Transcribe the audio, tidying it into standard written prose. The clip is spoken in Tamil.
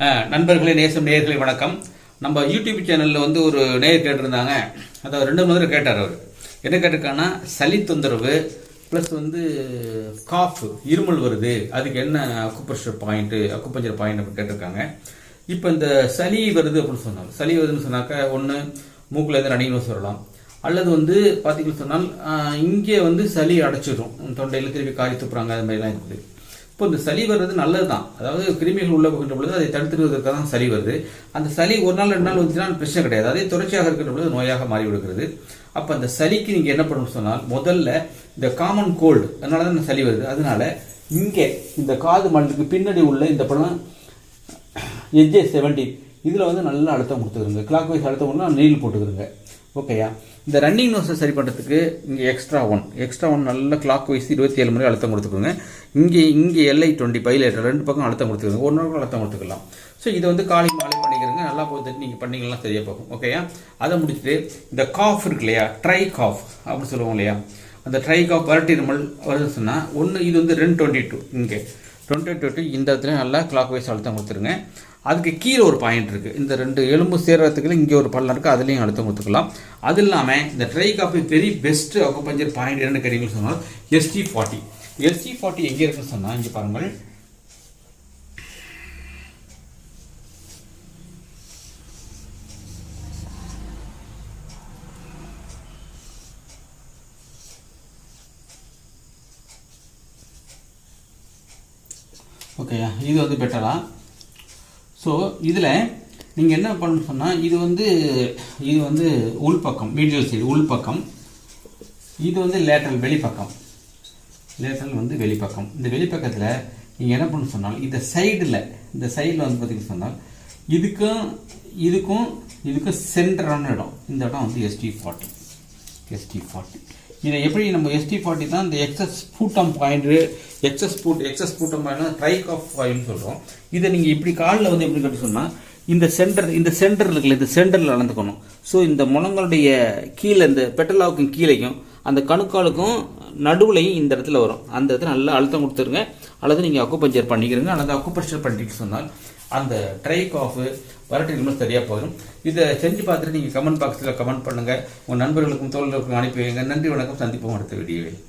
நண்பர்களே, நேசம் நேயர்களே வணக்கம். நம்ம யூடியூப் சேனலில் வந்து ஒரு நேயர் கேட்டிருந்தாங்க. அதை 2 முதல்ல கேட்டார். அவர் என்ன கேட்டிருக்காங்கன்னா, சளி தொந்தரவு ப்ளஸ் வந்து காஃப், இருமல் வருது, அதுக்கு என்ன அக்குபஞ்சர் பாயிண்ட் அப்படின்னு கேட்டிருக்காங்க. இப்போ இந்த சளி வருது அப்படின்னு சொன்னாங்க. சளி வருதுன்னு சொன்னாக்க ஒன்று மூக்கில் இருந்து ரன்னிங் நோஸ் வரலாம், அல்லது வந்து பார்த்தீங்கன்னு சொன்னால் இங்கே வந்து சளி அடைச்சிடும், தொண்டையில் திருப்பி காரி துப்புறாங்க, அது மாதிரிலாம் இருக்குது. இப்போ இந்த சளி வர்றது நல்லது தான். அதாவது கிருமிகள் உள்ள போகின்ற பொழுது அதை தடுத்துடுவதற்காக தான் சளி வருது. அந்த சளி ஒரு நாள் 2 நாள் வந்துச்சுன்னா பிரச்சனை கிடையாது. அதே தொடர்ச்சியாக இருக்கின்ற பொழுது நோயாக மாறி விடுகிறது. அப்போ அந்த சளிக்கு நீங்கள் என்ன பண்ணணும்னு சொன்னால், முதல்ல இந்த காமன் கோல்டு, அதனால தான் இந்த சளி வருது. அதனால இங்கே இந்த காது மண்டலுக்கு பின்னாடி உள்ள இந்த படம் HJ17 இதில் வந்து நல்லா அழுத்தம் கொடுத்துருங்க. கிளாக் வைஸ் அழுத்தம் கொடுத்தா நீல் போட்டுக்கிறங்க. ஓகேயா? இந்த ரன்னிங் நோஸை சரி பண்ணுறதுக்கு இங்கே எக்ஸ்ட்ரா ஒன் நல்ல கிளாக் வைஸ் 27 முறை அழுத்தம் கொடுத்துக்கோங்க. இங்கே LI20 பைலேட்டர் 2 பக்கம் அழுத்தம் கொடுத்துக்கோங்க. 1 நாள் அழுத்தம் கொடுத்துக்கலாம். ஸோ இதை வந்து காலை மாலை பண்ணிக்கிறங்க. நல்லா போகுது, நீங்கள் பண்ணிக்கலாம், சரியாக போகும். ஓகேயா? அதை முடிச்சுட்டு இந்த காஃப் இருக்கு இல்லையா, ட்ரை காஃப் அப்படின்னு சொல்லுவோம் இல்லையா, அந்த ட்ரை காஃப் வரட்டிருமல் வருதுன்னு சொன்னால் ஒன்று, இது வந்து 222 இங்கே 222 இந்த இடத்துல நல்லா கிளாக் வைஸ் அழுத்தம் கொடுத்துருங்க. அதுக்கு கீழே ஒரு பாயிண்ட் இருக்குது. இந்த 2 எலும்பு சேர்றதுக்குள்ள இங்கே ஒரு பள்ளம் இருக்குது, அதுலேயும் அழுத்தம் கொடுத்துக்கலாம். அது இல்லாமல் இந்த try coffee very best acupuncture point என்னன்னு கேட்டீங்கன்னு சொன்னால் ST40. ST40 எங்கே இருக்குன்னு சொன்னால் இங்கே பாருங்கள். ஓகேயா? இது வந்து பெட்டரா. ஸோ இதில் நீங்கள் என்ன பண்ணணும்னு சொன்னால், இது வந்து உள்பக்கம், மீடியல் சைடு உள்பக்கம், இது வந்து லேட்டரல் வெளிப்பக்கம், லேட்டரல் வந்து வெளிப்பக்கம். இந்த வெளிப்பக்கத்தில் நீங்கள் என்ன பண்ணணும்னு சொன்னால், இந்த சைடில் வந்து பார்த்தீங்கன்னு சொன்னால் இதுக்கும் சென்டரான இடம், இந்த இடம் வந்து ST40. இதை எப்படி நம்ம ST40 தான் இந்த excess sputum point, excess sputum point dry cough point சொல்கிறோம். இதை நீங்கள் இப்படி காலில் வந்து எப்படி கட்ட சொன்னால், இந்த சென்டர் இருக்குல்ல, இந்த சென்டரில் அளந்துக்கணும். ஸோ இந்த முழங்களுடைய கீழே, இந்த பெட்டலாவுக்கும் கீழேயும் அந்த கணுக்காலுக்கும் நடுவுலையும் இந்த இடத்துல வரும். அந்த இடத்துல நல்லா அழுத்தம் கொடுத்துருங்க. அல்லது நீங்கள் அக்குபஞ்சர் பண்ணிக்கிறீங்க, அல்லது அக்குபஞ்சர் பண்ணிட்டு சொன்னால் அந்த ட்ரை காஃப் வரட்டிருமல் சரியாக போயிடும். இதை செஞ்சு பார்த்துட்டு நீங்கள் கமெண்ட் பாக்ஸில் கமெண்ட் பண்ணுங்கள். உங்கள் நண்பர்களுக்கும் தோழர்களுக்கும் அனுப்பி வைங்க. நன்றி, வணக்கம். சந்திப்போம் அடுத்த வீடியோவில்.